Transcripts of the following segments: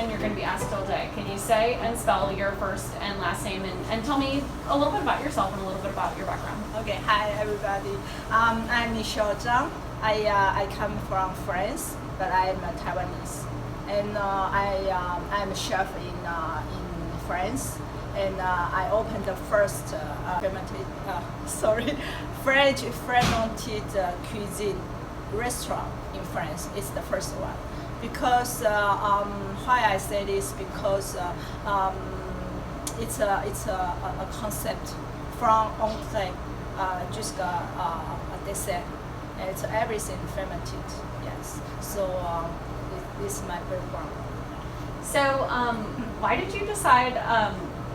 question you're going to be asked all day. Can you say and spell your first and last name and tell me a little bit about yourself and a little bit about your background? Okay, hi everybody. I'm Michelle Chang. I come from France, but I'm a Taiwanese, and I'm a chef in France, and I opened the first French fermented cuisine restaurant in France. It's the first one. Because why I say this, because it's a concept from entree jusqu'à dessert. It's everything fermented. Yes. So this is my background. So why did you decide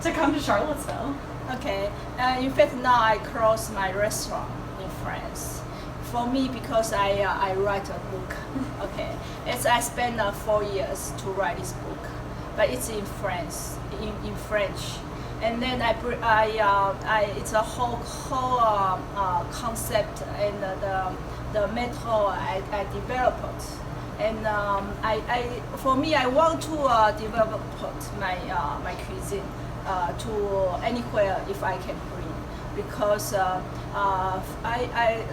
to come to Charlottesville? Okay. In fact, now I close my restaurant in France. For me, because I write a book. Okay, I spent 4 years to write this book, but it's in France, in French, and then it's a whole concept and the method I developed, and for me I want to develop my cuisine to anywhere if I can bring. Because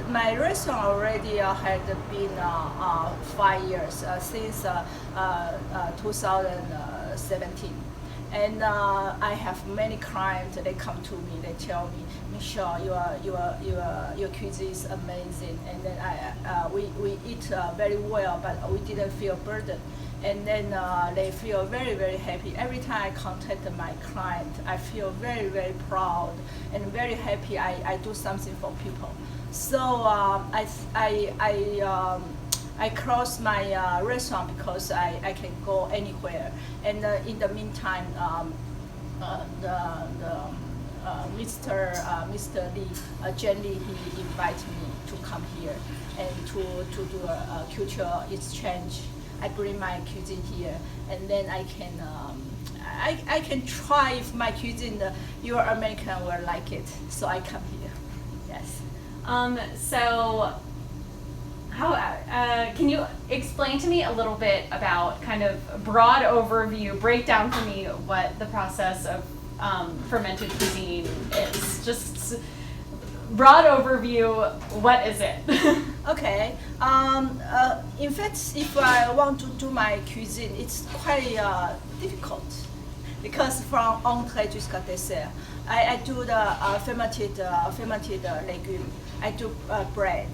my restaurant already had been 5 years since 2017, and I have many clients. They come to me. They tell me, Michelle, your cuisine is amazing, and then we eat very well, but we didn't feel burdened. And then they feel very, very happy. Every time I contact my client, I feel very, very proud and very happy I do something for people. So I close my restaurant because I can go anywhere. And in the meantime, Mr. Lee, Jen Lee, he invited me to come here and to do a cultural exchange. I bring my cuisine here, and then I can try if my cuisine your American will like it. So I come here. Yes. So how can you explain to me a little bit about kind of broad overview, break down for me what the process of fermented cuisine is? Just broad overview, what is it? Okay. In fact, if I want to do my cuisine, it's quite difficult because from entree jusqu'à dessert, I do the fermented legume. I do bread,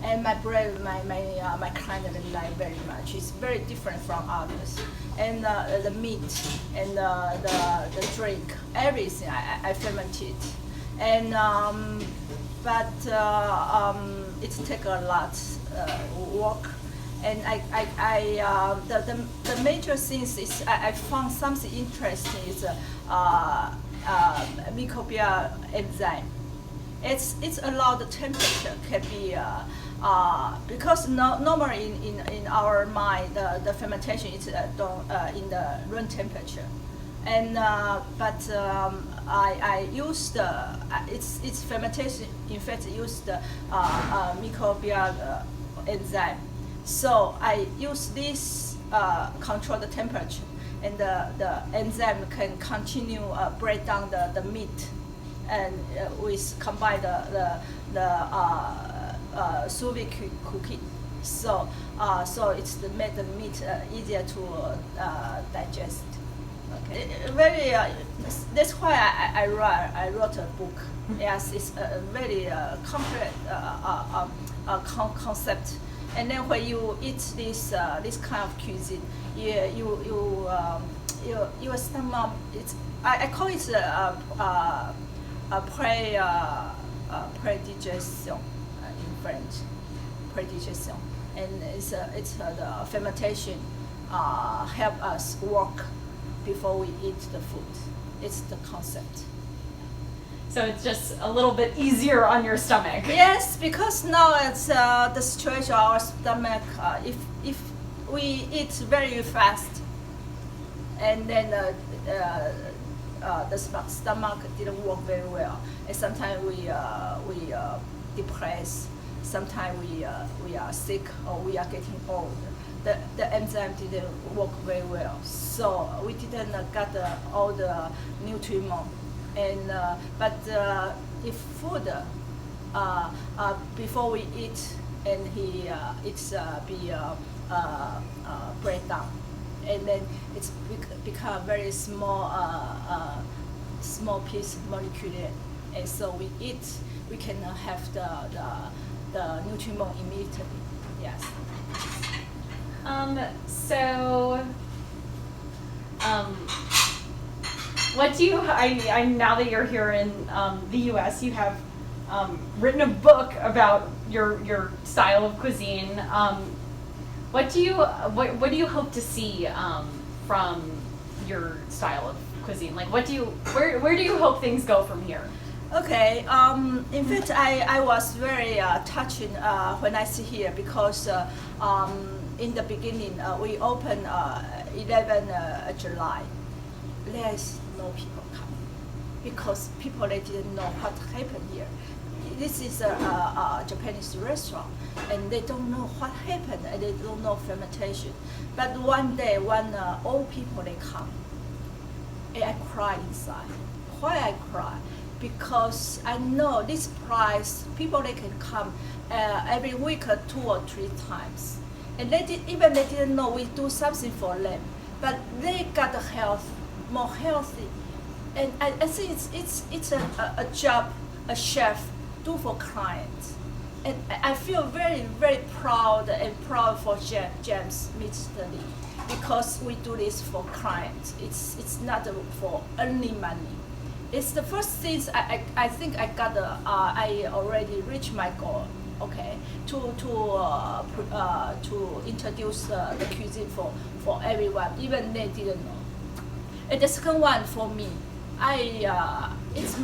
and my bread, my client really like very much. It's very different from others, and the meat and the drink, everything I ferment it, and but it takes a lot work, and the major things is I found something interesting is microbial enzyme. It's allowed the temperature can be because normally in our mind the fermentation is in the room temperature. And but I used its fermentation. In fact, used microbial enzyme. So I use this control the temperature, and the enzyme can continue break down the meat, and with combine the sous vide cooking. So it's made the meat easier to digest. Okay. Very. That's why I wrote a book. Yes, it's a very complex concept. And then when you eat this kind of cuisine, your stomach. I call it predigestion in French, predigestion, and it's the fermentation help us work before we eat the food. It's the concept. So it's just a little bit easier on your stomach. Yes, because now it's the situation our stomach. If we eat very fast, and then the stomach didn't work very well, and sometimes we depressed. Sometimes we are sick or we are getting old. the enzyme didn't work very well. So we didn't get all the nutrient. And but if food before we eat and it's be break down, and then it's become very small piece molecule, and so we eat, we can have the nutrient immediately. Yes. What do you? I now that you're here in the U.S., you have written a book about your style of cuisine. What do you hope to see from your style of cuisine? Like, where do you hope things go from here? Okay. In fact, I was very touched when I see here because in the beginning we opened 11 July. There's no people coming because people they didn't know what happened here. This is a Japanese restaurant, and they don't know what happened, and they don't know fermentation. But one day, when old people they come, and I cry inside. Why I cry? Because I know this price, people they can come every week 2 or 3 times, and they didn't know we do something for them, but they got the health more healthy, and I think it's a job a chef do for clients, and I feel very very proud for James Mr. Lee because we do this for clients. It's not for earning money. It's the first things I think I got I already reached my goal. Okay, to introduce the cuisine for everyone, even they didn't know. And the second one for me, it's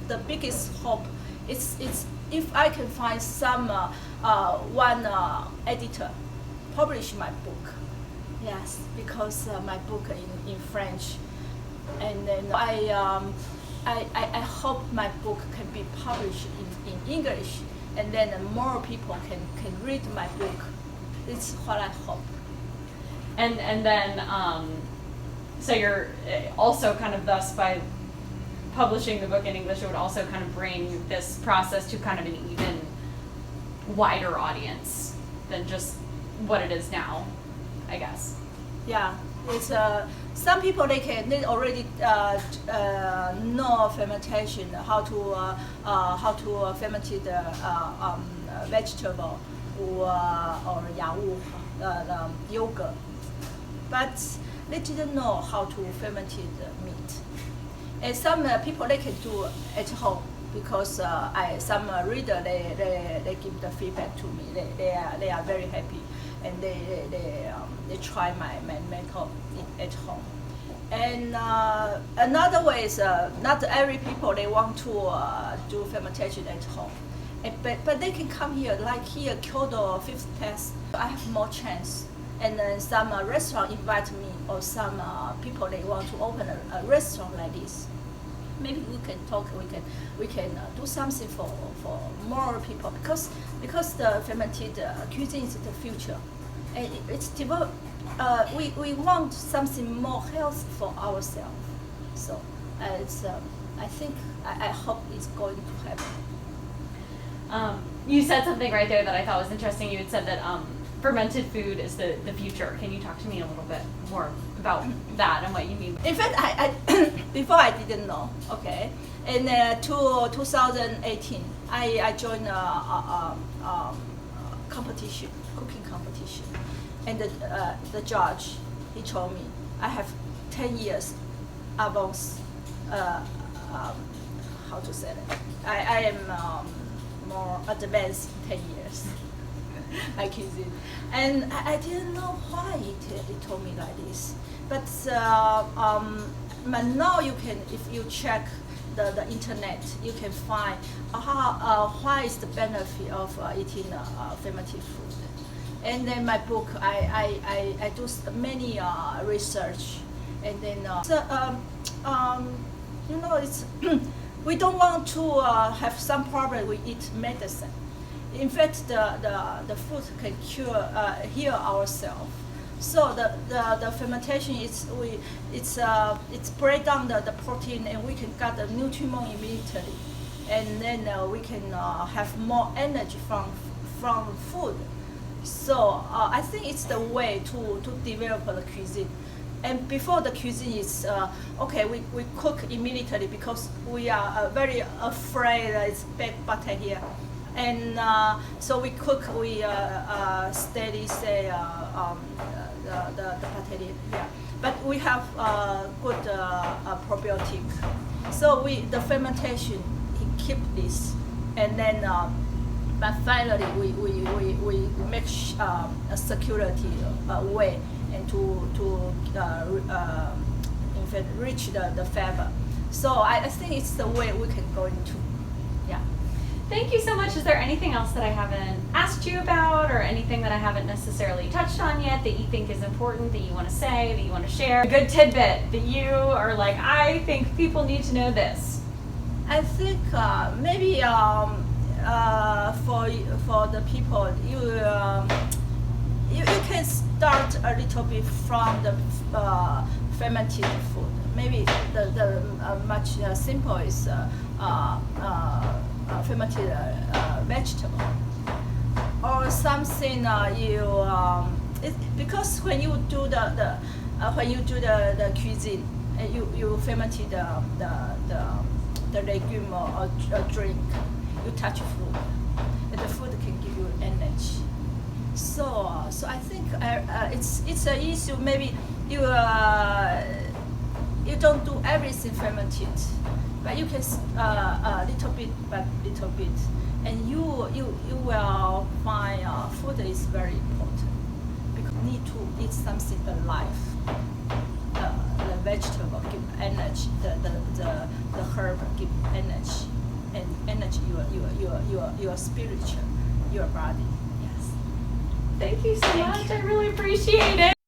the biggest hope. It's if I can find some one editor publish my book. Yes, because my book in French, and then I hope my book can be published in English, and then more people can read my book. It's what I hope. And then so you're also kind of thus by publishing the book in English, it would also kind of bring this process to kind of an even wider audience than just what it is now, I guess. Yeah, it's some people they already know fermentation, how to ferment the vegetable or yogurt, but they didn't know how to ferment the meat. And some people they can do at home because some reader they give the feedback to me. They are very happy, and they try my method at home. And another way is not every people they want to do fermentation at home, but they can come here, like here Kyoto Fifth Test. I have more chance. And then some restaurant invite me, or some people they want to open a restaurant like this. Maybe we can talk. We can do something for more people because the fermented cuisine is the future, and it's developed. We want something more healthy for ourselves. So it's I think I hope it's going to happen. You said something right there that I thought was interesting. You had said that fermented food is the future. Can you talk to me a little bit more about that and what you mean? In fact, I before I didn't know. Okay, in 2018, I joined a competition, cooking competition, and the judge he told me I have 10 years advance. How to say that? I am more advanced 10 years. My cuisine, and I didn't know why he told me like this. But now you can, if you check the internet, you can find why is the benefit of eating fermented food. And then my book, I do many research, and then it's we don't want to have some problem. We eat medicine. in fact, the food can heal ourselves. So the fermentation it's break down the protein, and we can get the nutriment immediately, and then we can have more energy from food. So I think it's the way to develop the cuisine. And before the cuisine is okay, we cook immediately because we are very afraid that it's bad butter here, and so we cook. We steady say the potato here, but we have good probiotic. So the fermentation keep this, and then but finally we make a security way and to in fact reach the fiber. So I think it's the way we can go into. Yeah. Thank you so much. Is there anything else that I haven't asked you about, or anything that I haven't necessarily touched on yet that you think is important, that you want to say, that you want to share? A good tidbit that you are like, I think people need to know this. I think maybe for the people, you can start a little bit from the fermented food. Maybe the much simple is fermented vegetable or something. Because when you do the cuisine, you fermented the legume or drink, you touch food, and the food can give you energy. So I think it's an issue. Maybe you don't do everything fermented, but you can little bit by little bit, and you will find food is very important because you need to eat something alive. The vegetable give energy, the herb give energy, and energy your spiritual, your body. Yes. Thank you so much. I really appreciate it.